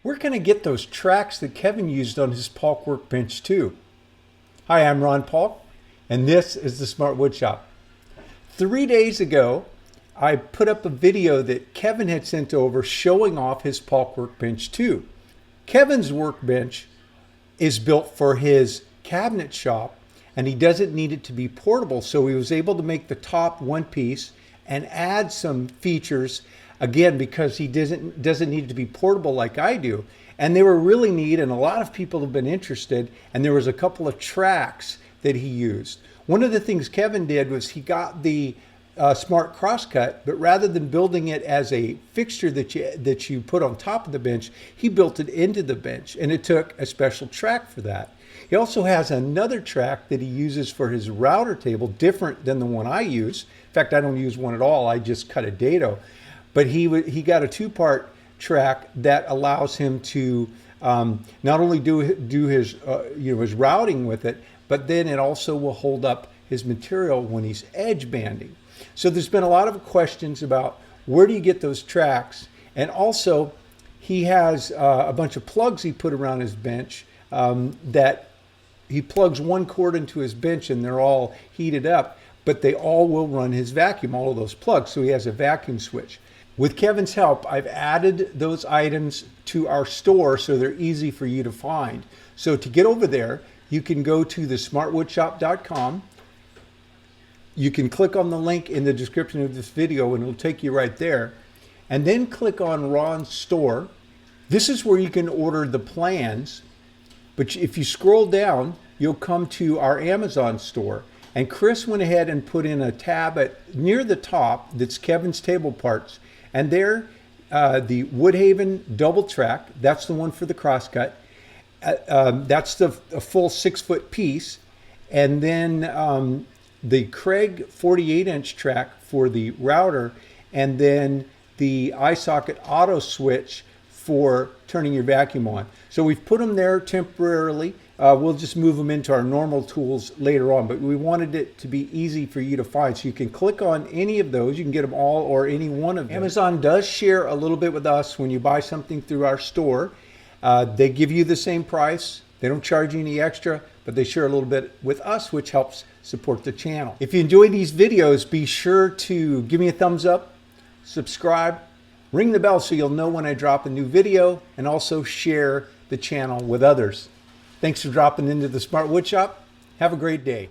Where can I get those tracks that Kevin used on his Paulk workbench too? Hi, I'm Ron Paulk, and this is the Smart Woodshop. 3 days ago, I put up a video that Kevin had sent over showing off his Paulk workbench too. Kevin's workbench is built for his cabinet shop, and he doesn't need it to be portable, so he was able to make the top one piece and add some features, again, because he doesn't need it to be portable like I do. And they were really neat, and a lot of people have been interested, and there was a couple of tracks that he used. One of the things Kevin did was he got the smart crosscut, but rather than building it as a fixture that you put on top of the bench, he built it into the bench, and it took a special track for that. He also has another track that he uses for his router table, different than the one I use. In fact, I don't use one at all. I just cut a dado. But he got a two-part track that allows him to not only do his his routing with it, but then it also will hold up his material when he's edge banding. So there's been a lot of questions about where do you get those tracks, and also he has a bunch of plugs he put around his bench that he plugs one cord into his bench and they're all heated up, but they all will run his vacuum, all of those plugs, so he has a vacuum switch. With Kevin's help, I've added those items to our store so they're easy for you to find. So to get over there, you can go to thesmartwoodshop.com. You can click on the link in the description of this video and it'll take you right there. And then click on Ron's store. This is where you can order the plans. But if you scroll down, you'll come to our Amazon store. And Chris went ahead and put in a tab near the top that's Kevin's table parts. And there, the Woodhaven double track, that's the one for the crosscut. That's a full 6-foot piece. And then the Craig 48-inch track for the router. And then the eye socket auto switch for turning your vacuum on. So we've put them there temporarily. We'll just move them into our normal tools later on, but we wanted it to be easy for you to find. So you can click on any of those. You can get them all or any one of them. Amazon does share a little bit with us when you buy something through our store. They give you the same price. They don't charge you any extra, but they share a little bit with us, which helps support the channel. If you enjoy these videos, be sure to give me a thumbs up, subscribe, ring the bell so you'll know when I drop a new video, and also share the channel with others. Thanks for dropping into the Smart Woodshop. Have a great day.